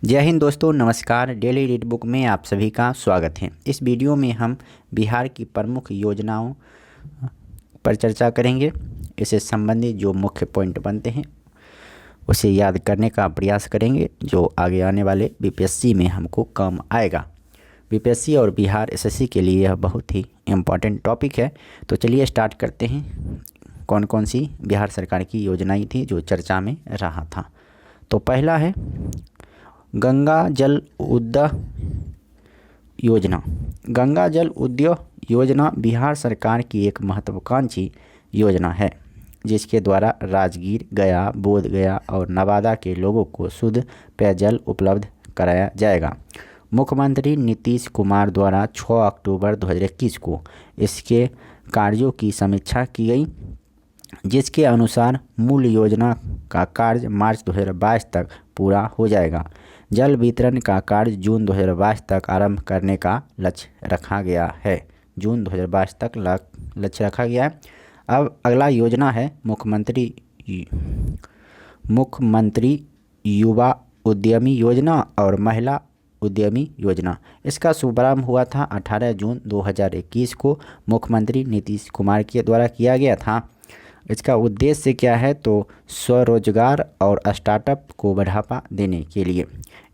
जय हिंद दोस्तों, नमस्कार। डेली रीड बुक में आप सभी का स्वागत है। इस वीडियो में हम बिहार की प्रमुख योजनाओं पर चर्चा करेंगे। इससे संबंधित जो मुख्य पॉइंट बनते हैं उसे याद करने का प्रयास करेंगे, जो आगे आने वाले बीपीएससी में हमको काम आएगा। बीपीएससी और बिहार एसएससी के लिए यह बहुत ही इम्पॉर्टेंट टॉपिक है। तो चलिए स्टार्ट करते हैं। कौन कौन सी बिहार सरकार की योजनाएं थी जो चर्चा में रहा था। तो पहला है गंगा जल उद्य योजना। गंगा जल उद्य योजना बिहार सरकार की एक महत्वाकांक्षी योजना है, जिसके द्वारा राजगीर, गया, बोध गया और नवादा के लोगों को शुद्ध पेयजल उपलब्ध कराया जाएगा। मुख्यमंत्री नीतीश कुमार द्वारा 6 अक्टूबर 2021 को इसके कार्यों की समीक्षा की गई, जिसके अनुसार मूल योजना का कार्य मार्च 2022 तक पूरा हो जाएगा। जल वितरण का कार्य जून 2022 तक आरंभ करने का लक्ष्य रखा गया है। जून 2022 तक लक्ष्य रखा गया है। अब अगला योजना है मुख्यमंत्री युवा उद्यमी योजना और महिला उद्यमी योजना। इसका शुभारंभ हुआ था 18 जून 2021 को मुख्यमंत्री नीतीश कुमार के द्वारा किया गया था। इसका उद्देश्य क्या है तो स्वरोजगार और स्टार्टअप को बढ़ावा देने के लिए।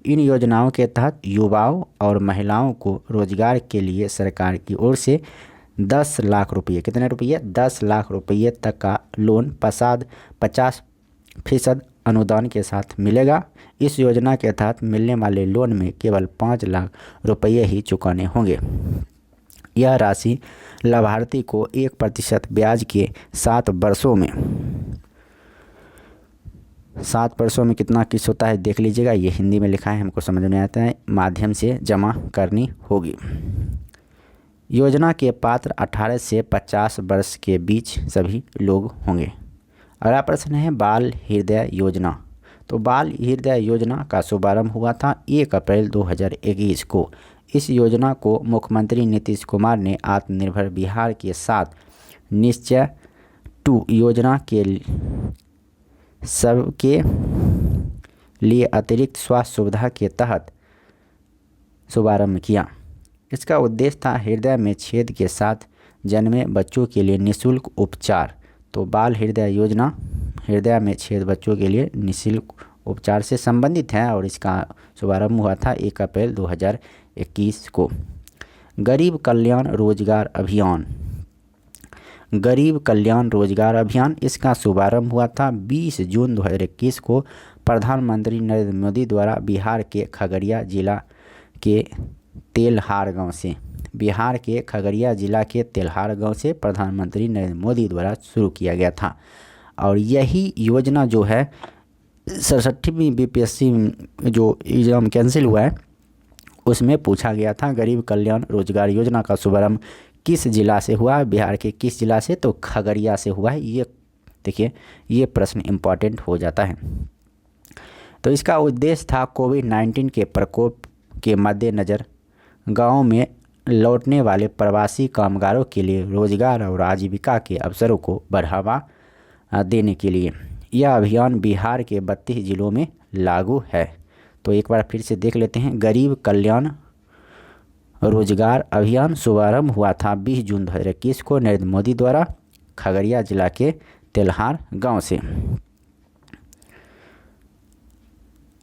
इन योजनाओं के तहत युवाओं और महिलाओं को रोजगार के लिए सरकार की ओर से 10 लाख रुपये, कितने रुपये? 10 लाख रुपये तक का लोन 50% अनुदान के साथ मिलेगा। इस योजना के तहत मिलने वाले लोन में केवल 5 लाख रुपये ही चुकाने होंगे। यह राशि लाभार्थी को 1% ब्याज के 7 वर्षों में कितना किस्त होता है देख लीजिएगा। ये हिंदी में लिखा है, हमको समझ में आता है, माध्यम से जमा करनी होगी। योजना के पात्र 18 से 50 वर्ष के बीच सभी लोग होंगे। अगला प्रश्न है बाल हृदय योजना। तो बाल हृदय योजना का शुभारंभ हुआ था 1 अप्रैल 2021 को। इस योजना को मुख्यमंत्री नीतीश कुमार ने आत्मनिर्भर बिहार के साथ निश्चय 2 योजना के सबके लिए अतिरिक्त स्वास्थ्य सुविधा के तहत शुभारंभ किया। इसका उद्देश्य था हृदय में छेद के साथ जन्मे बच्चों के लिए निःशुल्क उपचार। तो बाल हृदय योजना हृदय में छेद बच्चों के लिए निःशुल्क उपचार से संबंधित है और इसका शुभारंभ हुआ था 1 अप्रैल 2021 को। गरीब कल्याण रोजगार अभियान। गरीब कल्याण रोजगार अभियान, इसका शुभारंभ हुआ था 20 जून 2021 को प्रधानमंत्री नरेंद्र मोदी द्वारा बिहार के खगड़िया जिला के तेल्हार गांव से। बिहार के खगड़िया जिला के तेल्हार गांव से प्रधानमंत्री नरेंद्र मोदी द्वारा शुरू किया गया था। और यही योजना जो है 67वीं बीपीएससी जो एग्ज़ाम कैंसिल हुआ है उसमें पूछा गया था। गरीब कल्याण रोजगार योजना का शुभारंभ किस जिला से हुआ? बिहार के किस जिला से? तो खगड़िया से हुआ है। ये देखिए, ये प्रश्न इम्पॉर्टेंट हो जाता है। तो इसका उद्देश्य था कोविड-19 के प्रकोप के मद्देनज़र गाँव में लौटने वाले प्रवासी कामगारों के लिए रोजगार और आजीविका के अवसरों को बढ़ावा देने के लिए। यह अभियान बिहार के 32 जिलों में लागू है। तो एक बार फिर से देख लेते हैं। गरीब कल्याण रोजगार अभियान शुभारंभ हुआ था 20 जून 2021 को नरेंद्र मोदी द्वारा खगड़िया जिला के तेल्हार गांव से।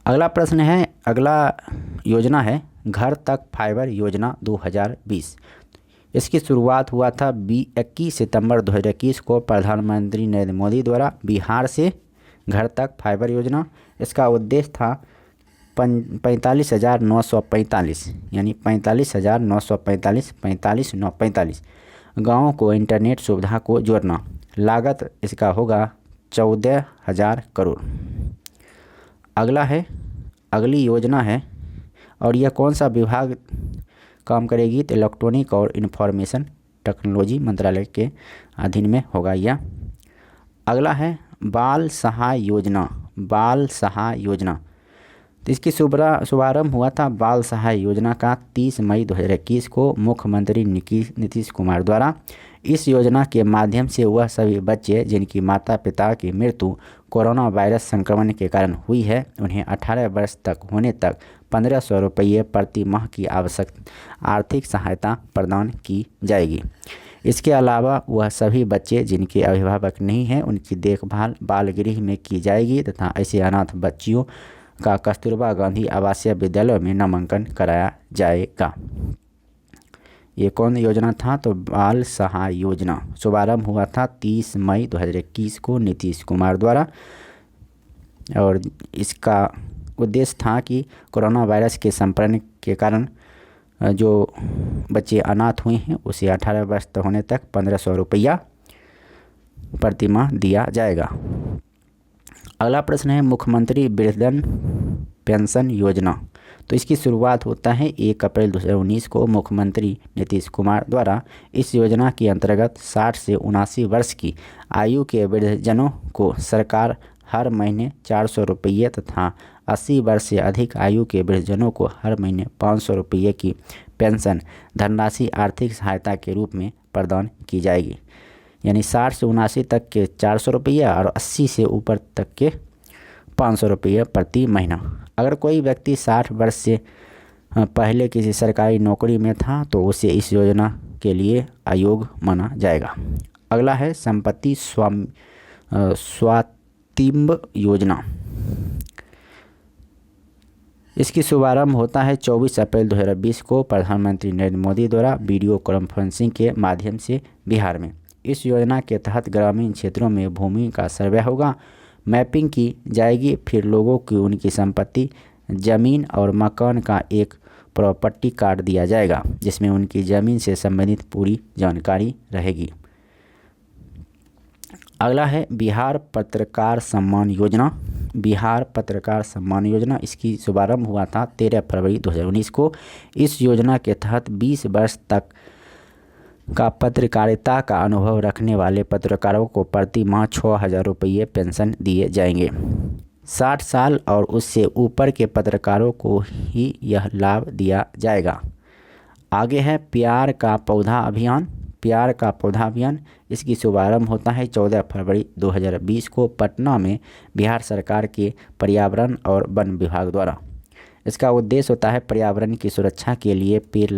अगला प्रश्न है, अगला योजना है घर तक फाइबर योजना 2020। इसकी शुरुआत हुआ था 21 सितंबर 2021 को प्रधानमंत्री नरेंद्र मोदी द्वारा बिहार से घर तक फाइबर योजना। इसका उद्देश्य था 45,945 यानी 45,945 गाँवों को इंटरनेट सुविधा को जोड़ना। लागत इसका होगा 14,000 करोड़। अगली योजना है, और यह कौन सा विभाग काम करेगी? तो इलेक्ट्रॉनिक और इन्फॉर्मेशन टेक्नोलॉजी मंत्रालय के अधीन में होगा यह। अगला है बाल सहाय योजना। बाल सहाय योजना, तो इसकी शुभारंभ हुआ था बाल सहाय योजना का 30 मई 2021 को मुख्यमंत्री नीतीश कुमार द्वारा। इस योजना के माध्यम से वह सभी बच्चे जिनकी माता पिता की मृत्यु कोरोना वायरस संक्रमण के कारण हुई है, उन्हें 18 वर्ष तक होने तक 1500 रुपये प्रति माह की आवश्यक आर्थिक सहायता प्रदान की जाएगी। इसके अलावा वह सभी बच्चे जिनके अभिभावक नहीं हैं उनकी देखभाल बाल गृह में की जाएगी तथा ऐसे अनाथ बच्चियों का कस्तूरबा गांधी आवासीय विद्यालयों में नामांकन कराया जाएगा। ये कौन योजना था? तो बाल सहाय योजना। शुभारंभ हुआ था 30 मई 2021 को नीतीश कुमार द्वारा और इसका उद्देश्य था कि कोरोना वायरस के संक्रमण के कारण जो बच्चे अनाथ हुए हैं उसे 18 वर्ष होने तक 1500 रुपया प्रति माह दिया जाएगा। अगला प्रश्न है मुख्यमंत्री वृद्धजन पेंशन योजना। तो इसकी शुरुआत होता है 1 अप्रैल 2019 को मुख्यमंत्री नीतीश कुमार द्वारा। इस योजना के अंतर्गत 60 से 79 वर्ष की आयु के वृद्धजनों को सरकार हर महीने 400 रुपये तथा 80 वर्ष से अधिक आयु के वृद्धजनों को हर महीने 500 रुपये की पेंशन धनराशि आर्थिक सहायता के रूप में प्रदान की जाएगी। यानी 60 से 79 तक के 400 रुपये और 80 से ऊपर तक के 500 रुपये प्रति महीना। अगर कोई व्यक्ति 60 वर्ष से पहले किसी सरकारी नौकरी में था तो उसे इस योजना के लिए अयोग्य माना जाएगा। अगला है संपत्ति स्वामित्व योजना। इसकी शुभारंभ होता है 24 अप्रैल 2020 को प्रधानमंत्री नरेंद्र मोदी द्वारा वीडियो कॉन्फ्रेंसिंग के माध्यम से बिहार में। इस योजना के तहत ग्रामीण क्षेत्रों में भूमि का सर्वे होगा, मैपिंग की जाएगी, फिर लोगों की उनकी संपत्ति, जमीन और मकान का एक प्रॉपर्टी कार्ड दिया जाएगा जिसमें उनकी ज़मीन से संबंधित पूरी जानकारी रहेगी। अगला है बिहार पत्रकार सम्मान योजना। बिहार पत्रकार सम्मान योजना इसकी शुभारंभ हुआ था 13 फरवरी 2019 को। इस योजना के तहत 20 वर्ष तक का पत्रकारिता का अनुभव रखने वाले पत्रकारों को प्रति माह 6000 रुपये पेंशन दिए जाएंगे। 60 साल और उससे ऊपर के पत्रकारों को ही यह लाभ दिया जाएगा। आगे है प्यार का पौधा अभियान। प्यार का पौधा अभियान इसकी शुभारंभ होता है 14 फरवरी 2020 को पटना में बिहार सरकार के पर्यावरण और वन विभाग द्वारा। इसका उद्देश्य होता है पर्यावरण की सुरक्षा के लिए पेड़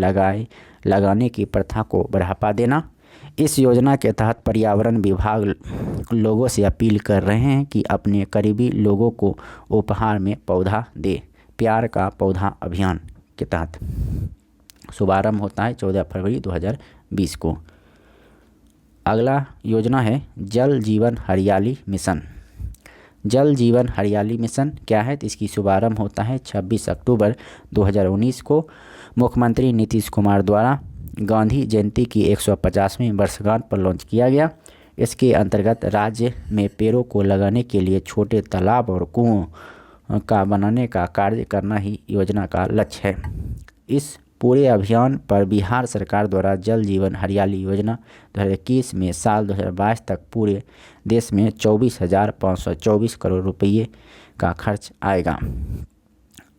लगाने की प्रथा को बढ़ावा देना। इस योजना के तहत पर्यावरण विभाग लोगों से अपील कर रहे हैं कि अपने करीबी लोगों को उपहार में पौधा दे। प्यार का पौधा अभियान के तहत शुभारंभ होता है 14 फरवरी 2020 को। अगला योजना है जल जीवन हरियाली मिशन। जल जीवन हरियाली मिशन क्या है? तो इसकी शुभारंभ होता है 26 अक्टूबर 2019 को मुख्यमंत्री नीतीश कुमार द्वारा गांधी जयंती की 150वीं वर्षगांठ पर लॉन्च किया गया। इसके अंतर्गत राज्य में पेड़ों को लगाने के लिए छोटे तालाब और कुओं का बनाने का कार्य करना ही योजना का लक्ष्य है। इस पूरे अभियान पर बिहार सरकार द्वारा जल जीवन हरियाली योजना 2021 में साल 2022 तक पूरे देश में 24,524 करोड़ रुपये का खर्च आएगा।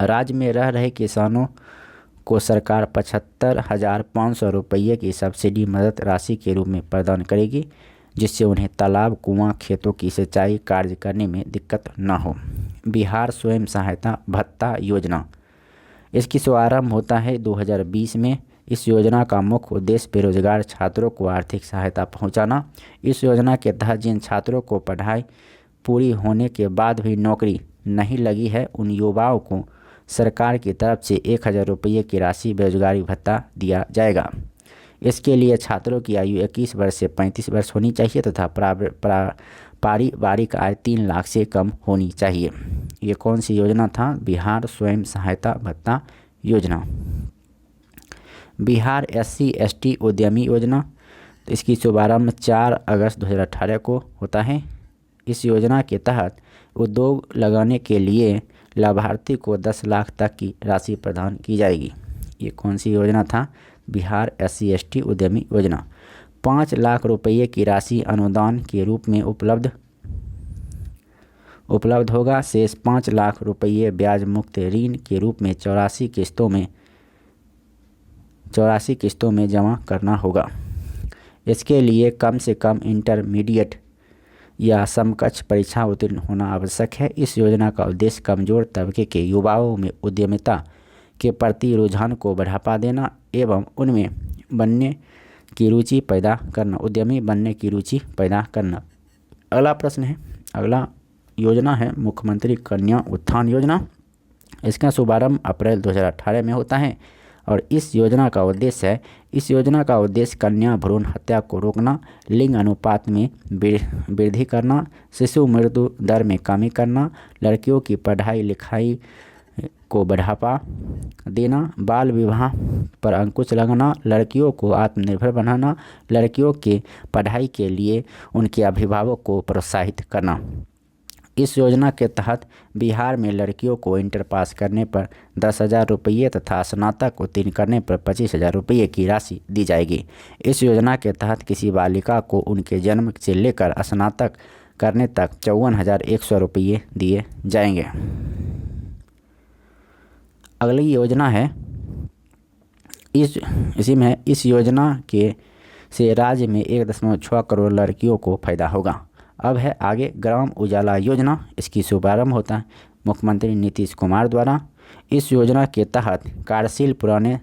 राज्य में रह रहे किसानों को सरकार 75,500 रुपये की सब्सिडी मदद राशि के रूप में प्रदान करेगी जिससे उन्हें तालाब कुआं खेतों की सिंचाई कार्य करने में दिक्कत न हो। बिहार स्वयं सहायता भत्ता योजना इसकी शुभारंभ होता है 2020 में। इस योजना का मुख्य उद्देश्य बेरोजगार छात्रों को आर्थिक सहायता पहुंचाना। इस योजना के तहत जिन छात्रों को पढ़ाई पूरी होने के बाद भी नौकरी नहीं लगी है उन युवाओं को सरकार की तरफ से 1000 रुपये की राशि बेरोजगारी भत्ता दिया जाएगा। इसके लिए छात्रों की आयु 21 वर्ष से 35 वर्ष होनी चाहिए तथा पारिवारिक आय 3 लाख से कम होनी चाहिए। ये कौन सी योजना था? बिहार स्वयं सहायता भत्ता योजना। बिहार SC/ST उद्यमी योजना तो इसकी शुभारंभ 4 अगस्त 2018 को होता है। इस योजना के तहत उद्योग लगाने के लिए लाभार्थी को 10 लाख तक की राशि प्रदान की जाएगी। ये कौन सी योजना था? बिहार SC/ST उद्यमी योजना। 5 लाख रुपये की राशि अनुदान के रूप में उपलब्ध होगा। शेष 5 लाख रुपये ब्याज मुक्त ऋण के रूप में 84 किस्तों में जमा करना होगा। इसके लिए कम से कम इंटरमीडिएट या समकक्ष परीक्षा उत्तीर्ण होना आवश्यक है। इस योजना का उद्देश्य कमजोर तबके के युवाओं में उद्यमिता के प्रति रुझान को बढ़ावा देना एवं उनमें बनने की रुचि पैदा करना, उद्यमी बनने की रुचि पैदा करना। अगला प्रश्न है, अगला योजना है मुख्यमंत्री कन्या उत्थान योजना। इसका शुभारंभ अप्रैल 2018 में होता है और इस योजना का उद्देश्य कन्या भ्रूण हत्या को रोकना, लिंग अनुपात में वृद्धि करना, शिशु मृत्यु दर में कमी करना, लड़कियों की पढ़ाई लिखाई को बढ़ावा देना, बाल विवाह पर अंकुश लगाना, लड़कियों को आत्मनिर्भर बनाना, लड़कियों के पढ़ाई के लिए उनके अभिभावक को प्रोत्साहित करना। इस योजना के तहत बिहार में लड़कियों को इंटर पास करने पर 10,000 रुपये तथा स्नातक उत्तीर्ण करने पर 25,000 रुपये की राशि दी जाएगी। इस योजना के तहत किसी बालिका को उनके जन्म से लेकर स्नातक करने तक 54,100 रुपये दिए जाएंगे। अगली योजना है इस योजना से राज्य में 1.6 करोड़ लड़कियों को फायदा होगा। अब है आगे ग्राम उजाला योजना। इसकी शुभारंभ होता है मुख्यमंत्री नीतीश कुमार द्वारा। इस योजना के तहत कार्यशील पुराने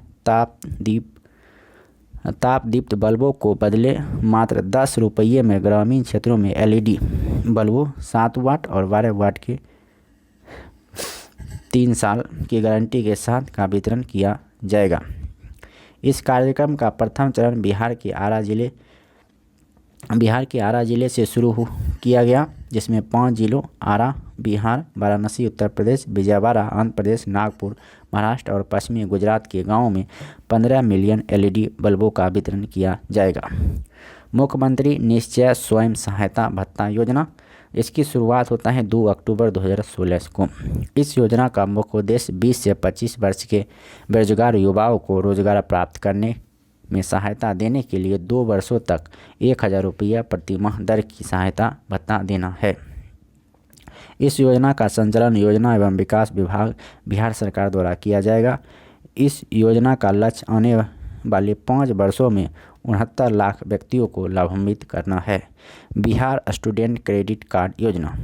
तापदीप्त बल्बों को बदले मात्र 10 रुपये में ग्रामीण क्षेत्रों में LED बल्बों 7 वाट और 12 वाट के 3 साल की गारंटी के साथ का वितरण किया जाएगा। इस कार्यक्रम का प्रथम चरण बिहार के आरा जिले से शुरू किया गया, जिसमें 5 जिलों आरा बिहार, वाराणसी उत्तर प्रदेश, विजयवाड़ा आंध्र प्रदेश, नागपुर महाराष्ट्र और पश्चिमी गुजरात के गांवों में 15 मिलियन LED बल्बों का वितरण किया जाएगा। मुख्यमंत्री निश्चय स्वयं सहायता भत्ता योजना। इसकी शुरुआत होता है 2 अक्टूबर 2016 को। इस योजना का मुख्य उद्देश्य 20 से 25 वर्ष के बेरोजगार युवाओं को रोजगार प्राप्त करने में सहायता देने के लिए 2 वर्षों तक 1,000 रुपया प्रति माह दर की सहायता भत्ता देना है। इस योजना का संचालन योजना एवं विकास विभाग बिहार सरकार द्वारा किया जाएगा। इस योजना का लक्ष्य आने वाले 5 वर्षों में 69 लाख व्यक्तियों को लाभान्वित करना है। बिहार स्टूडेंट क्रेडिट कार्ड योजना।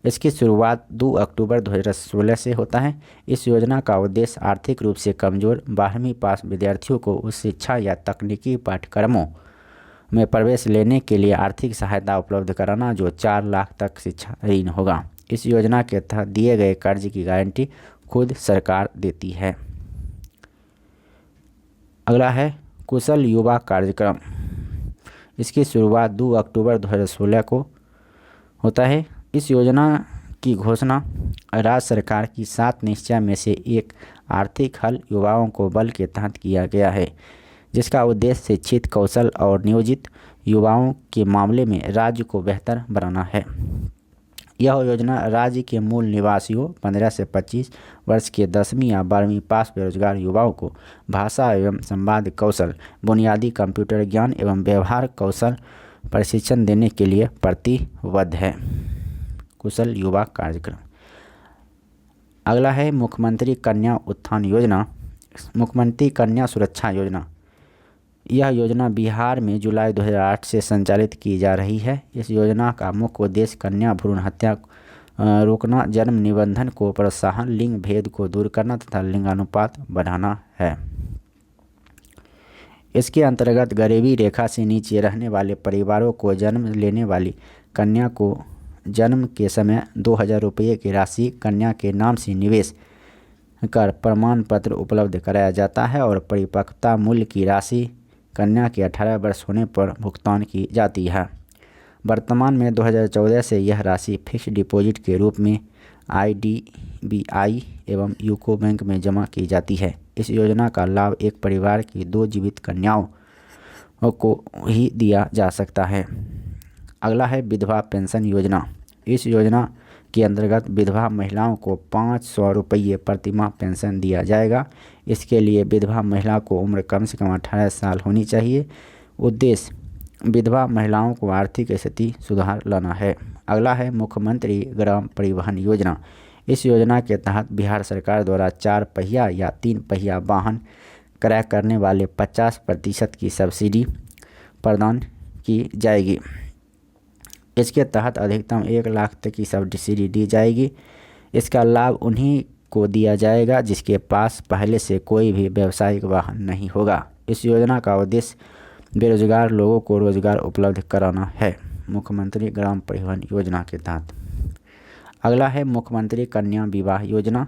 इसकी शुरुआत 2 अक्टूबर 2016 से होता है। इस योजना का उद्देश्य आर्थिक रूप से कमजोर 12वीं पास विद्यार्थियों को उच्च शिक्षा या तकनीकी पाठ्यक्रमों में प्रवेश लेने के लिए आर्थिक सहायता उपलब्ध कराना, जो 4 लाख तक शिक्षा ऋण होगा। इस योजना के तहत दिए गए कर्ज की गारंटी खुद सरकार देती है। अगला है कुशल युवा कार्यक्रम। इसकी शुरुआत 2 अक्टूबर 2016 को होता है। इस योजना की घोषणा राज्य सरकार की 7 निश्चय में से एक आर्थिक हल युवाओं को बल के तहत किया गया है, जिसका उद्देश्य शिक्षित, कौशल और नियोजित युवाओं के मामले में राज्य को बेहतर बनाना है। यह योजना राज्य के मूल निवासियों 15 से 25 वर्ष के 10वीं या 12वीं पास बेरोजगार युवाओं को भाषा एवं संवाद कौशल, बुनियादी कंप्यूटर ज्ञान एवं व्यवहार कौशल प्रशिक्षण देने के लिए प्रतिबद्ध है। कुशल युवा कार्यक्रम। अगला है मुख्यमंत्री कन्या उत्थान योजना। मुख्यमंत्री कन्या सुरक्षा योजना। यह योजना बिहार में जुलाई 2008 से संचालित की जा रही है। इस योजना का मुख्य उद्देश्य कन्या भ्रूण हत्या रोकना, जन्म निबंधन को प्रोत्साहन, लिंग भेद को दूर करना तथा लिंगानुपात बढ़ाना है। इसके अंतर्गत गरीबी रेखा से नीचे रहने वाले परिवारों को जन्म लेने वाली कन्या को जन्म के समय 2,000 रुपये की राशि कन्या के नाम से निवेश कर प्रमाण पत्र उपलब्ध कराया जाता है और परिपक्वता मूल्य की राशि कन्या के 18 वर्ष होने पर भुगतान की जाती है। वर्तमान में 2014 से यह राशि फिक्स्ड डिपॉजिट के रूप में IDBI एवं यूको बैंक में जमा की जाती है। इस योजना का लाभ एक परिवार की 2 जीवित कन्याओं को ही दिया जा सकता है। अगला है विधवा पेंशन योजना। इस योजना के अंतर्गत विधवा महिलाओं को 500 रुपये प्रति माह पेंशन दिया जाएगा। इसके लिए विधवा महिला को उम्र कम से कम 18 साल होनी चाहिए। उद्देश्य विधवा महिलाओं को आर्थिक स्थिति सुधार लाना है। अगला है मुख्यमंत्री ग्राम परिवहन योजना। इस योजना के तहत बिहार सरकार द्वारा 4 पहिया या 3 पहिया वाहन क्रय करने वाले 50% की सब्सिडी प्रदान की जाएगी। इसके तहत अधिकतम 1 लाख तक की सब्सिडी दी जाएगी। इसका लाभ उन्हीं को दिया जाएगा जिसके पास पहले से कोई भी व्यावसायिक वाहन नहीं होगा। इस योजना का उद्देश्य बेरोजगार लोगों को रोजगार उपलब्ध कराना है, मुख्यमंत्री ग्राम परिवहन योजना के तहत। अगला है मुख्यमंत्री कन्या विवाह योजना।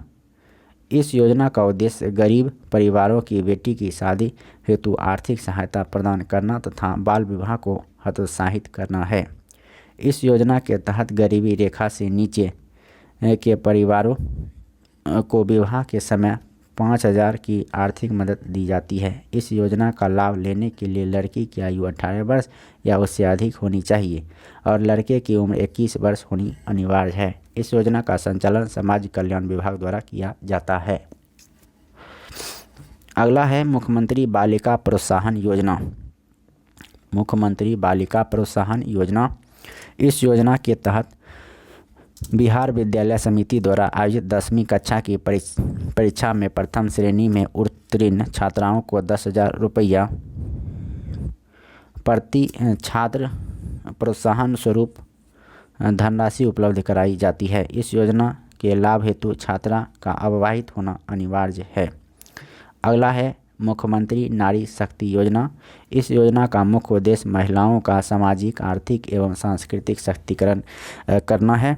इस योजना का उद्देश्य गरीब परिवारों की बेटी की शादी हेतु आर्थिक सहायता प्रदान करना तथा बाल विवाह को हतोत्साहित करना है। इस योजना के तहत गरीबी रेखा से नीचे के परिवारों को विवाह के समय 5,000 की आर्थिक मदद दी जाती है। इस योजना का लाभ लेने के लिए लड़की की आयु 18 वर्ष या उससे अधिक होनी चाहिए और लड़के की उम्र 21 वर्ष होनी अनिवार्य है। इस योजना का संचालन समाज कल्याण विभाग द्वारा किया जाता है। अगला है मुख्यमंत्री बालिका प्रोत्साहन योजना। मुख्यमंत्री बालिका प्रोत्साहन योजना। इस योजना के तहत बिहार विद्यालय समिति द्वारा आयोजित 10वीं कक्षा की परीक्षा में प्रथम श्रेणी में उत्तीर्ण छात्राओं को 10,000 रुपया प्रति छात्र प्रोत्साहन स्वरूप धनराशि उपलब्ध कराई जाती है। इस योजना के लाभ हेतु छात्रा का अविवाहित होना अनिवार्य है। अगला है मुख्यमंत्री नारी शक्ति योजना। इस योजना का मुख्य उद्देश्य महिलाओं का सामाजिक, आर्थिक एवं सांस्कृतिक सशक्तिकरण करना है।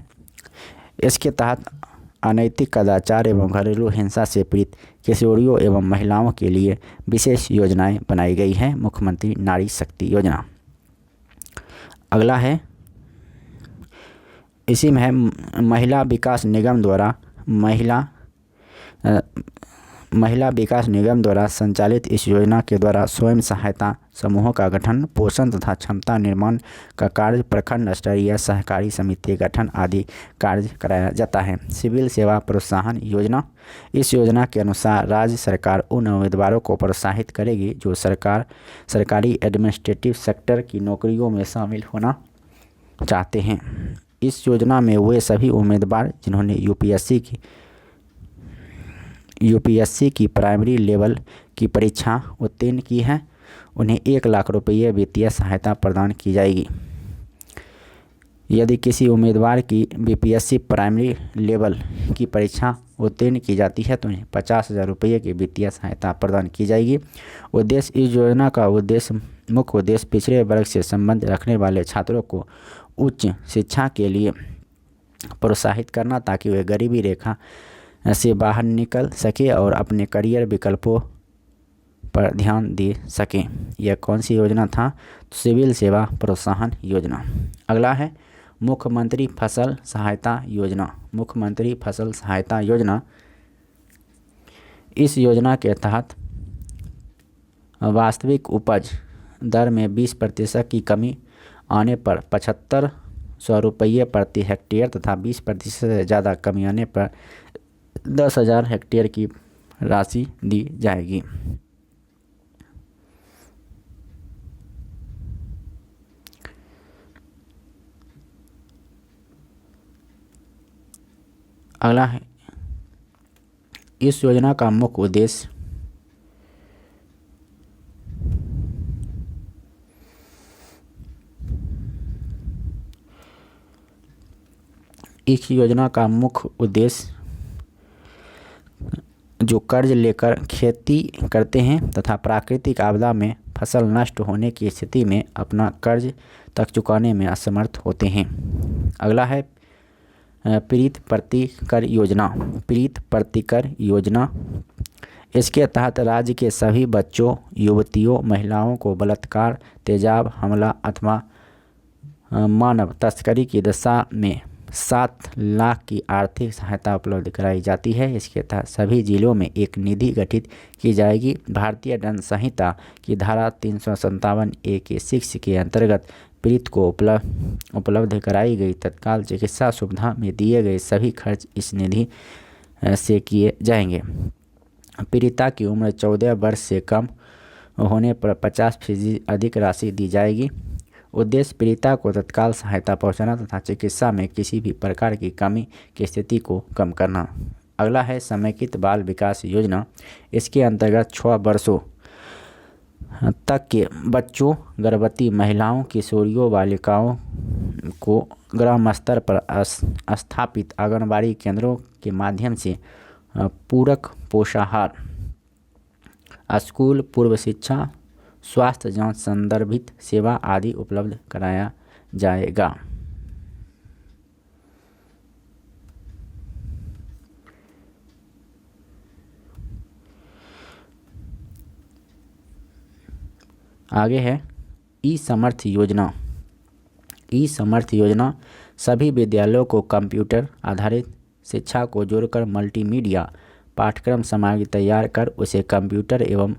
इसके तहत अनैतिक कदाचार एवं घरेलू हिंसा से पीड़ित किशोरियों एवं महिलाओं के लिए विशेष योजनाएं बनाई गई हैं, मुख्यमंत्री नारी शक्ति योजना। अगला है इसी में है महिला विकास निगम द्वारा महिला विकास निगम द्वारा संचालित इस योजना के द्वारा स्वयं सहायता समूहों का गठन, पोषण तथा क्षमता निर्माण का कार्य, प्रखंड स्तरीय सहकारी समिति गठन आदि कार्य कराया जाता है। सिविल सेवा प्रोत्साहन योजना। इस योजना के अनुसार राज्य सरकार उन उम्मीदवारों को प्रोत्साहित करेगी जो सरकारी एडमिनिस्ट्रेटिव सेक्टर की नौकरियों में शामिल होना चाहते हैं। इस योजना में वे सभी उम्मीदवार जिन्होंने यूपीएससी की प्राइमरी लेवल की परीक्षा उत्तीर्ण की है उन्हें 1 लाख रुपये वित्तीय सहायता प्रदान की जाएगी। यदि किसी उम्मीदवार की बीपीएससी प्राइमरी लेवल की परीक्षा उत्तीर्ण की जाती है तो उन्हें 50,000 रुपये की वित्तीय सहायता प्रदान की जाएगी। उद्देश्य इस योजना का मुख्य उद्देश्य पिछड़े वर्ग से संबंध रखने वाले छात्रों को उच्च शिक्षा के लिए प्रोत्साहित करना ताकि वे गरीबी रेखा से बाहर निकल सके और अपने करियर विकल्पों पर ध्यान दे सकें। यह कौन सी योजना था? सिविल सेवा प्रोत्साहन योजना। अगला है मुख्यमंत्री फसल सहायता योजना। मुख्यमंत्री फसल सहायता योजना। इस योजना के तहत वास्तविक उपज दर में 20% की कमी आने पर 7,500 रुपये प्रति हेक्टेयर तथा 20% से ज़्यादा कमी आने पर 10,000 हेक्टेयर की राशि दी जाएगी। अगला है इस योजना का मुख्य उद्देश्य इस योजना का मुख्य उद्देश्य जो कर्ज लेकर खेती करते हैं तथा प्राकृतिक आपदा में फसल नष्ट होने की स्थिति में अपना कर्ज तक चुकाने में असमर्थ होते हैं। अगला है पीड़ित प्रतिकर योजना। पीड़ित प्रतिकर योजना। इसके तहत राज्य के सभी बच्चों, युवतियों, महिलाओं को बलात्कार, तेजाब हमला अथवा मानव तस्करी की दशा में 7 लाख की आर्थिक सहायता उपलब्ध कराई जाती है। इसके तहत सभी जिलों में एक निधि गठित की जाएगी। भारतीय दंड संहिता की धारा 357A के 6 के अंतर्गत पीड़ित को उपलब्ध कराई गई तत्काल चिकित्सा सुविधा में दिए गए सभी खर्च इस निधि से किए जाएंगे। पीड़िता की उम्र 14 वर्ष से कम होने पर 50% अधिक राशि दी जाएगी। उद्देश्य पीड़िता को तत्काल सहायता पहुंचाना तथा चिकित्सा में किसी भी प्रकार की कमी की स्थिति को कम करना। अगला है समेकित बाल विकास योजना। इसके अंतर्गत 6 वर्षों तक के बच्चों, गर्भवती महिलाओं, किशोरियों, बालिकाओं को ग्राम स्तर पर स्थापित आंगनबाड़ी केंद्रों के माध्यम से पूरक पोषाहार, स्कूल पूर्व शिक्षा, स्वास्थ्य जांच संदर्भित सेवा आदि उपलब्ध कराया जाएगा। आगे है ई समर्थ योजना। ई समर्थ योजना सभी विद्यालयों को कंप्यूटर आधारित शिक्षा को जोड़कर मल्टीमीडिया पाठ्यक्रम सामग्री तैयार कर उसे कंप्यूटर एवं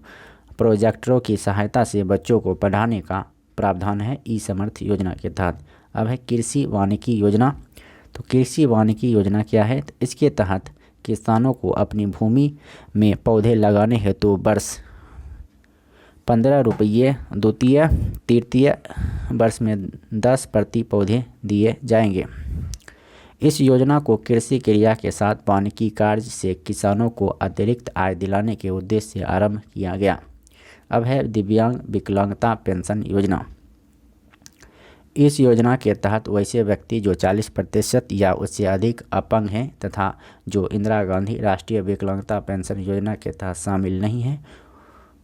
प्रोजेक्टरों की सहायता से बच्चों को पढ़ाने का प्रावधान है ई समर्थ योजना के तहत। अब है कृषि वानिकी योजना। तो कृषि वानिकी योजना क्या है? तो इसके तहत किसानों को अपनी भूमि में पौधे लगाने हेतु वर्ष 15 रुपये द्वितीय तृतीय वर्ष में 10 प्रति पौधे दिए जाएंगे। इस योजना को कृषि क्रिया के साथ वानिकी कार्य से किसानों को अतिरिक्त आय दिलाने के उद्देश्य से आरंभ किया गया। अब है दिव्यांग विकलांगता पेंशन योजना। इस योजना के तहत वैसे व्यक्ति जो 40% या उससे अधिक अपंग हैं तथा जो इंदिरा गांधी राष्ट्रीय विकलांगता पेंशन योजना के तहत शामिल नहीं हैं,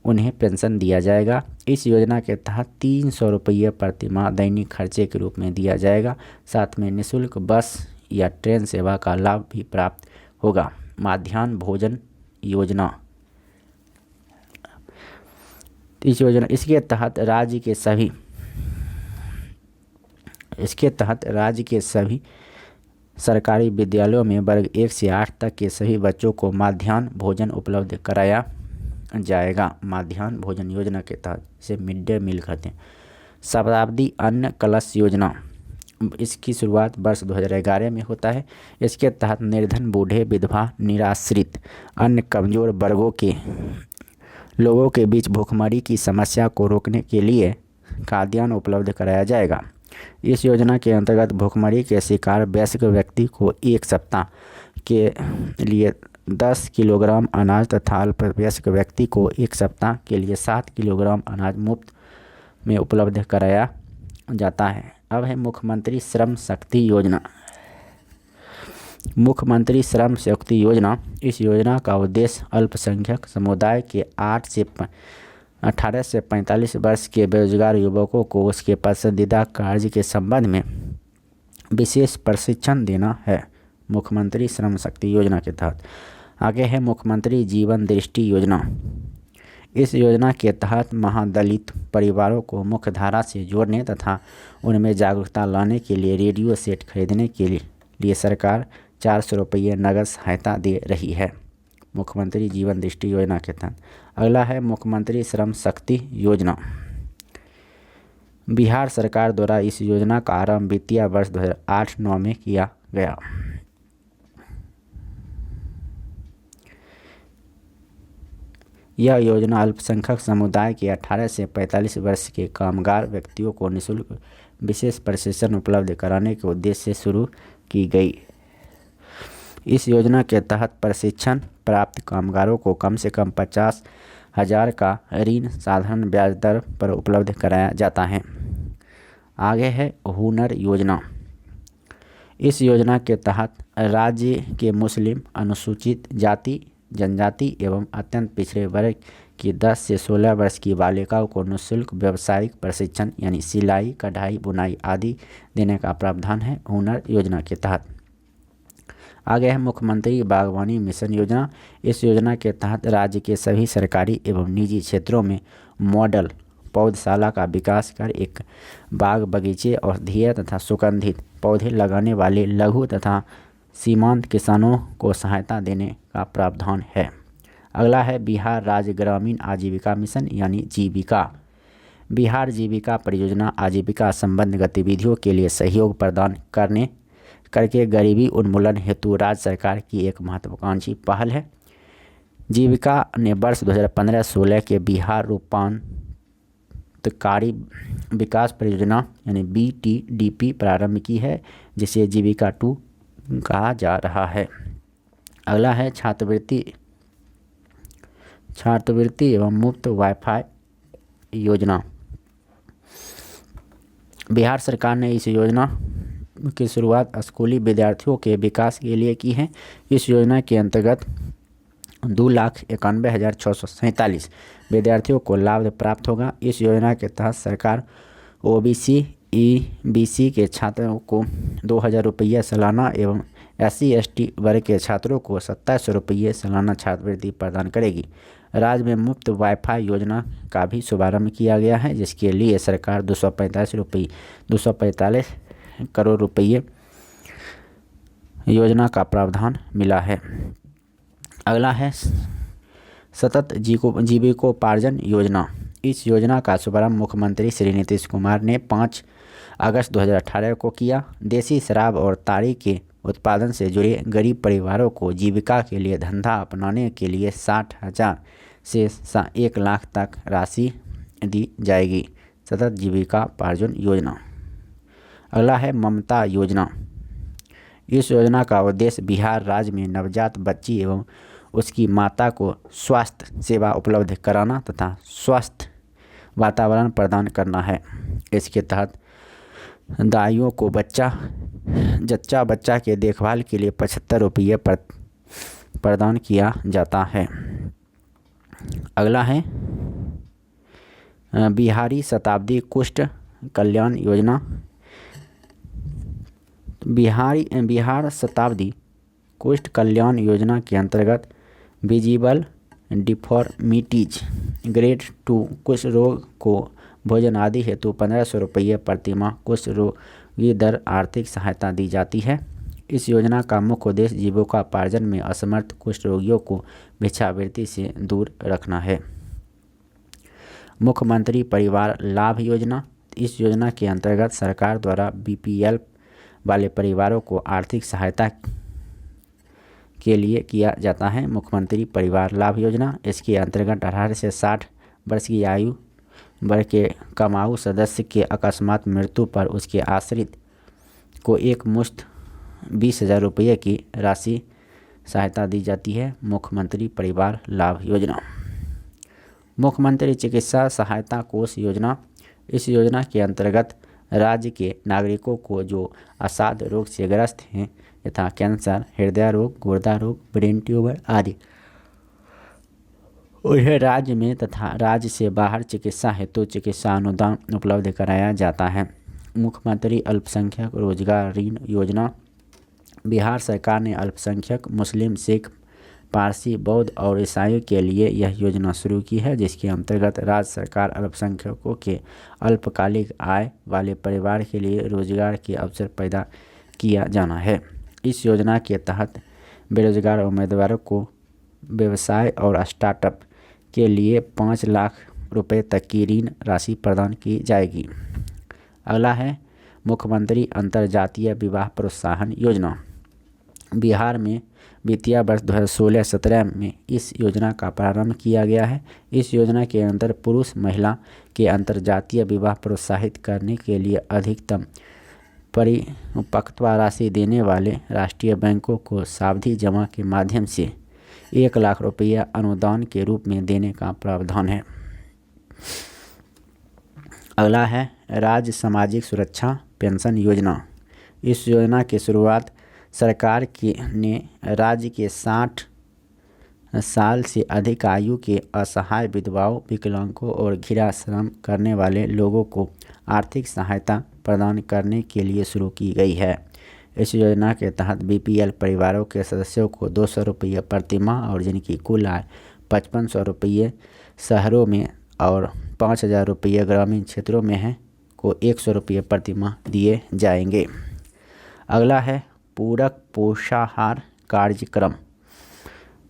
उन्हें पेंशन दिया जाएगा। इस योजना के तहत 300 रुपये प्रति माह दैनिक खर्चे के रूप में दिया जाएगा। साथ में निःशुल्क बस या ट्रेन सेवा का लाभ भी प्राप्त होगा। मध्याह्न भोजन योजना। इस योजना इसके तहत राज्य के सभी सरकारी विद्यालयों में वर्ग 1 से 8 तक के सभी बच्चों को मध्याह्न भोजन उपलब्ध कराया जाएगा। मध्याह्न भोजन योजना के तहत इसे मिड डे मील कहते हैं। शताब्दी अन्न कलश योजना, इसकी शुरुआत वर्ष 2011 में होता है। इसके तहत निर्धन, बूढ़े, विधवा, निराश्रित, अन्य कमजोर वर्गों के लोगों के बीच भूखमरी की समस्या को रोकने के लिए खाद्यान्न उपलब्ध कराया जाएगा। इस योजना के अंतर्गत भूखमरी के शिकार वयस्क व्यक्ति को 1 सप्ताह के लिए 10 किलोग्राम अनाज तथा अल्पवयस्क व्यक्ति को 1 सप्ताह के लिए 7 किलोग्राम अनाज मुफ्त में उपलब्ध कराया जाता है। अब है मुख्यमंत्री श्रम शक्ति योजना। मुख्यमंत्री श्रम शक्ति योजना, इस योजना का उद्देश्य अल्पसंख्यक समुदाय के 18 से 45 वर्ष के बेरोजगार युवकों को उसके पसंदीदा कार्य के संबंध में विशेष प्रशिक्षण देना है। मुख्यमंत्री श्रम शक्ति योजना के तहत आगे है मुख्यमंत्री जीवन दृष्टि योजना। इस योजना के तहत महादलित परिवारों को मुख्यधारा से जोड़ने तथा उनमें जागरूकता लाने के लिए रेडियो सेट खरीदने के लिए सरकार 400 रुपये नगद सहायता दे रही है। मुख्यमंत्री जीवन दृष्टि योजना के तहत अगला है मुख्यमंत्री श्रम शक्ति योजना। बिहार सरकार द्वारा इस योजना का आरंभ वित्तीय वर्ष 2008-09 में किया गया। यह योजना अल्पसंख्यक समुदाय के 18 से 45 वर्ष के कामगार व्यक्तियों को निःशुल्क विशेष प्रशिक्षण उपलब्ध कराने के उद्देश्य से शुरू की गई। इस योजना के तहत प्रशिक्षण प्राप्त कामगारों को कम से कम 50,000 का ऋण साधारण ब्याज दर पर उपलब्ध कराया जाता है। आगे है हुनर योजना। इस योजना के तहत राज्य के मुस्लिम, अनुसूचित जाति, जनजाति एवं अत्यंत पिछड़े वर्ग की 10 से 16 वर्ष की बालिकाओं को निःशुल्क व्यावसायिक प्रशिक्षण यानी सिलाई, कढ़ाई, बुनाई आदि देने का प्रावधान है हुनर योजना के तहत। आगे है मुख्यमंत्री बागवानी मिशन योजना। इस योजना के तहत राज्य के सभी सरकारी एवं निजी क्षेत्रों में मॉडल पौधशाला का विकास कर एक बाग, बगीचे, औषधीय तथा सुगंधित पौधे लगाने वाले लघु तथा सीमांत किसानों को सहायता देने का प्रावधान है। अगला है बिहार राज्य ग्रामीण आजीविका मिशन यानी जीविका। बिहार जीविका परियोजना आजीविका संबंध गतिविधियों के लिए सहयोग प्रदान करके गरीबी उन्मूलन हेतु राज्य सरकार की एक महत्वाकांक्षी पहल है। जीविका ने वर्ष 2015-16 के बिहार रूपांतरकारी विकास परियोजना यानी BTDP प्रारंभ की है, जिसे जीविका 2 कहा जा रहा है। अगला है छात्रवृत्ति एवं मुफ्त वाईफाई योजना। बिहार सरकार ने इस योजना की शुरुआत स्कूली विद्यार्थियों के विकास के लिए की है। इस योजना के अंतर्गत 2,91,647 विद्यार्थियों को लाभ प्राप्त होगा। इस योजना के तहत सरकार ओबीसी ईबीसी के छात्रों को 2,000 रुपये सालाना एवं SC ST वर्ग के छात्रों को 2700 रुपये सालाना छात्रवृत्ति प्रदान करेगी। राज्य में मुफ्त वाईफाई योजना का भी शुभारंभ किया गया है, जिसके लिए सरकार 245 करोड़ रुपये योजना का प्रावधान मिला है। अगला है सतत जीविकोपार्जन योजना। इस योजना का शुभारंभ मुख्यमंत्री श्री नीतीश कुमार ने 5 अगस्त 2018 को किया। देसी शराब और ताड़ी के उत्पादन से जुड़े गरीब परिवारों को जीविका के लिए धंधा अपनाने के लिए 60,000 से 1 लाख तक राशि दी जाएगी। सतत जीविकोपार्जन योजना। अगला है ममता योजना। इस योजना का उद्देश्य बिहार राज्य में नवजात बच्ची एवं उसकी माता को स्वास्थ्य सेवा उपलब्ध कराना तथा स्वस्थ वातावरण प्रदान करना है। इसके तहत दाइयों को जच्चा बच्चा के देखभाल के लिए 75 रुपये प्रदान किया जाता है। अगला है बिहारी कुष्ठ कल्याण योजना। बिहार शताब्दी कुष्ठ कल्याण योजना के अंतर्गत विजिबल डिफॉर्मिटीज ग्रेड 2 कुष्ठ रोग को भोजन आदि हेतु 1500 रुपये प्रतिमाह कुष्ठ रोगी दर आर्थिक सहायता दी जाती है। इस योजना का मुख्य उद्देश्य जीविकोपार्जन में असमर्थ कुष्ठ रोगियों को भिक्षावृत्ति से दूर रखना है। मुख्यमंत्री परिवार लाभ योजना। इस योजना के अंतर्गत सरकार द्वारा BPL वाले परिवारों को आर्थिक सहायता के लिए किया जाता है मुख्यमंत्री परिवार लाभ योजना। इसके अंतर्गत 18 से 60 वर्ष की आयु वर्ग के कमाऊ सदस्य के अकस्मात मृत्यु पर उसके आश्रित को एक मुश्त 20,000 रुपये की राशि सहायता दी जाती है। मुख्यमंत्री परिवार लाभ योजना। मुख्यमंत्री चिकित्सा सहायता कोष योजना। इस योजना के अंतर्गत राज्य के नागरिकों को जो असाध्य रोग से ग्रस्त हैं यथा कैंसर, हृदय रोग, गुर्दा रोग, ब्रेन ट्यूमर आदि, उन्हें राज्य में तथा राज्य से बाहर चिकित्सा हेतु चिकित्सा अनुदान उपलब्ध कराया जाता है। मुख्यमंत्री अल्पसंख्यक रोजगार ऋण योजना। बिहार सरकार ने अल्पसंख्यक मुस्लिम, सिख, पारसी, बौद्ध और ईसाइयों के लिए यह योजना शुरू की है, जिसके अंतर्गत राज्य सरकार अल्पसंख्यकों के अल्पकालिक आय वाले परिवार के लिए रोजगार के अवसर पैदा किया जाना है। इस योजना के तहत बेरोजगार उम्मीदवारों को व्यवसाय और स्टार्टअप के लिए 5 लाख रुपए तक की ऋण राशि प्रदान की जाएगी। अगला है मुख्यमंत्री अंतर्जातीय विवाह प्रोत्साहन योजना। बिहार में वित्तीय वर्ष 2016-17 में इस योजना का प्रारंभ किया गया है। इस योजना के अंदर पुरुष महिला के अंतर्जातीय विवाह प्रोत्साहित करने के लिए अधिकतम परिपक्वता राशि देने वाले राष्ट्रीय बैंकों को सावधि जमा के माध्यम से 1 लाख रुपया अनुदान के रूप में देने का प्रावधान है। अगला है राज्य सामाजिक सुरक्षा पेंशन योजना। इस योजना की शुरुआत सरकार ने राज्य के 60 साल से अधिक आयु के असहाय विधवाओं, विकलांगों और गृहश्रम करने वाले लोगों को आर्थिक सहायता प्रदान करने के लिए शुरू की गई है। इस योजना के तहत BPL परिवारों के सदस्यों को 200 रुपये प्रतिमाह और जिनकी कुल आय 5500 रुपये शहरों में और 5000 रुपये ग्रामीण क्षेत्रों में है को 100 रुपये प्रतिमाह दिए जाएंगे। अगला है पूरक पोषाहार कार्यक्रम।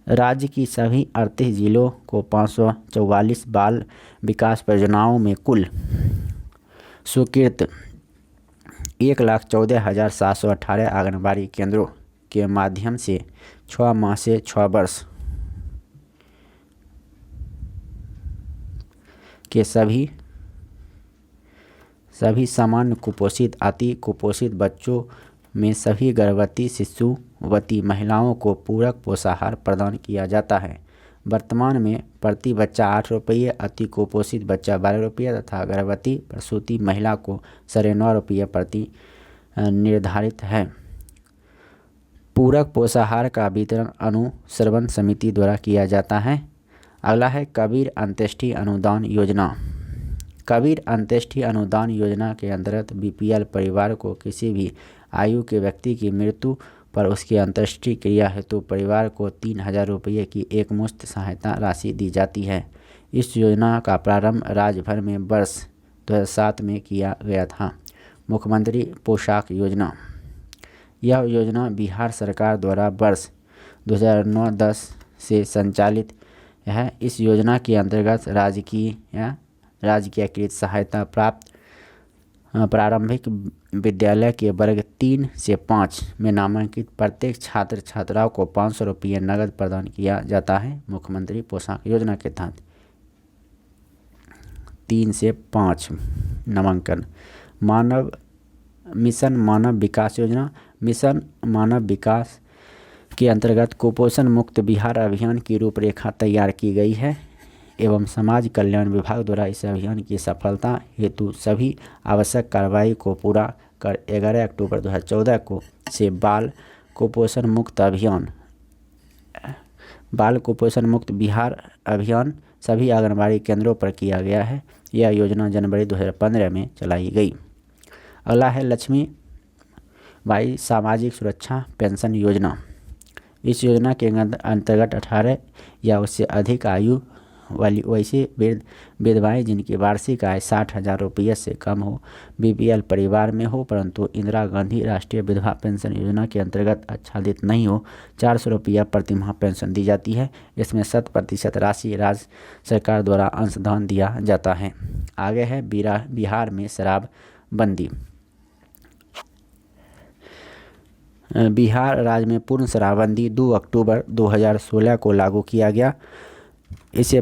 राज्य की सभी 38 जिलों को 544 बाल विकास परियोजनाओं में कुल स्वीकृत 1,14,718 आंगनबाड़ी केंद्रों के माध्यम से 6 माह से 6 वर्ष के सभी सामान्य कुपोषित, अति कुपोषित बच्चों में सभी गर्भवती शिशुवती महिलाओं को पूरक पोषाहार प्रदान किया जाता है। वर्तमान में प्रति बच्चा 8 रुपये, अति कुपोषित बच्चा 12 रुपये तथा गर्भवती प्रसूति महिला को 9.5 रुपये प्रति निर्धारित है। पूरक पोषाहार का वितरण अनुश्रवण समिति द्वारा किया जाता है। अगला है कबीर अंत्येष्टि अनुदान योजना। कबीर अंत्येष्टि अनुदान योजना के अंतर्गत बीपीएल परिवार को किसी भी आयु के व्यक्ति की मृत्यु पर उसकी अंत्येष्टि क्रिया हेतु परिवार को 3,000 रुपये की एकमुश्त सहायता राशि दी जाती है। इस योजना का प्रारंभ राज्य भर में वर्ष 2007 में किया गया था। मुख्यमंत्री पोशाक योजना। यह योजना बिहार सरकार द्वारा वर्ष 2009-10 से संचालित है। इस योजना के अंतर्गत राजकीयकृत सहायता प्राप्त प्रारंभिक विद्यालय के वर्ग 3 से 5 में नामांकित प्रत्येक छात्र छात्राओं को 500 रुपये नगद प्रदान किया जाता है। मुख्यमंत्री पोशाक योजना के तहत 3 से 5 नामांकन। मिशन मानव विकास योजना। मिशन मानव विकास के अंतर्गत कुपोषण मुक्त बिहार अभियान की रूपरेखा तैयार की गई है एवं समाज कल्याण विभाग द्वारा इस अभियान की सफलता हेतु सभी आवश्यक कार्रवाई को पूरा कर 11 अक्टूबर 2014 को से बाल कुपोषण मुक्त बिहार अभियान सभी आंगनबाड़ी केंद्रों पर किया गया है। यह योजना जनवरी 2015 में चलाई गई। अगला है लक्ष्मी बाई सामाजिक सुरक्षा पेंशन योजना। इस योजना के अंतर्गत 18 या उससे अधिक आयु वाली वैसे विधवाएं जिनकी वार्षिक आय 60,000 रुपये से कम हो, बीपीएल परिवार में हो परंतु इंदिरा गांधी राष्ट्रीय विधवा पेंशन योजना के अंतर्गत आच्छादित नहीं हो, 400 रुपया प्रतिमाह पेंशन दी जाती है। इसमें 100% राशि राज्य सरकार द्वारा अंशदान दिया जाता है। आगे है बिहार में शराबबंदी। बिहार राज्य में पूर्ण शराबबंदी 2 अक्टूबर 2016 को लागू किया गया। इससे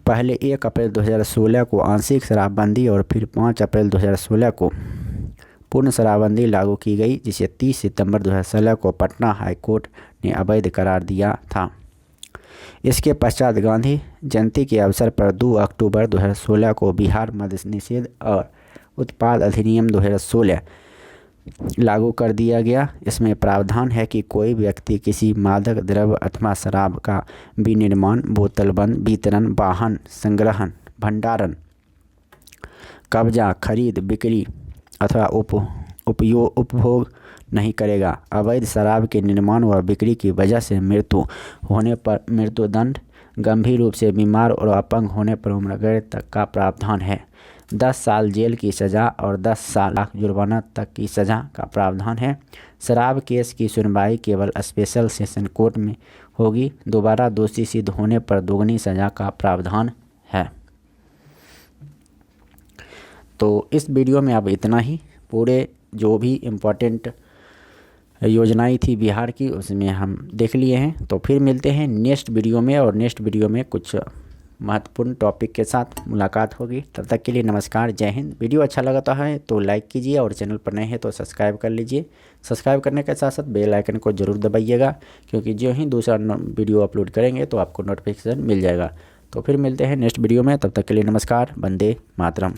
पहले 1 अप्रैल 2016 को आंशिक शराबबंदी और फिर 5 अप्रैल 2016 को पूर्ण शराबबंदी लागू की गई, जिसे 30 सितंबर 2016 को पटना हाई कोर्ट ने अवैध करार दिया था। इसके पश्चात गांधी जयंती के अवसर पर 2 अक्टूबर 2016 को बिहार मद्य निषेध और उत्पाद अधिनियम 2016 लागू कर दिया गया। इसमें प्रावधान है कि कोई व्यक्ति किसी मादक द्रव्य अथवा शराब का विनिर्माण, बोतलबंद, वितरण, वाहन, संग्रहण, भंडारण, कब्जा, खरीद, बिक्री अथवा उपभोग नहीं करेगा। अवैध शराब के निर्माण व बिक्री की वजह से मृत्यु होने पर मृत्युदंड, गंभीर रूप से बीमार और अपंग होने पर उम्रकैद तक का प्रावधान है। 10 साल जेल की सज़ा और 10 साल जुर्माना तक की सज़ा का प्रावधान है। शराब केस की सुनवाई केवल स्पेशल सेशन कोर्ट में होगी। दोबारा दोषी सिद्ध होने पर दोगुनी सज़ा का प्रावधान है। तो इस वीडियो में अब इतना ही। पूरे जो भी इम्पोर्टेंट योजनाएं थी बिहार की उसमें हम देख लिए हैं। तो फिर मिलते हैं नेक्स्ट वीडियो में, और नेक्स्ट वीडियो में कुछ महत्वपूर्ण टॉपिक के साथ मुलाकात होगी। तब तक के लिए नमस्कार, जय हिंद। वीडियो अच्छा लगता है तो लाइक कीजिए और चैनल पर नए हैं तो सब्सक्राइब कर लीजिए। सब्सक्राइब करने के साथ साथ बेल आइकन को ज़रूर दबाइएगा, क्योंकि जो ही दूसरा वीडियो अपलोड करेंगे तो आपको नोटिफिकेशन मिल जाएगा। तो फिर मिलते हैं नेक्स्ट वीडियो में, तब तक के लिए नमस्कार, वंदे मातरम।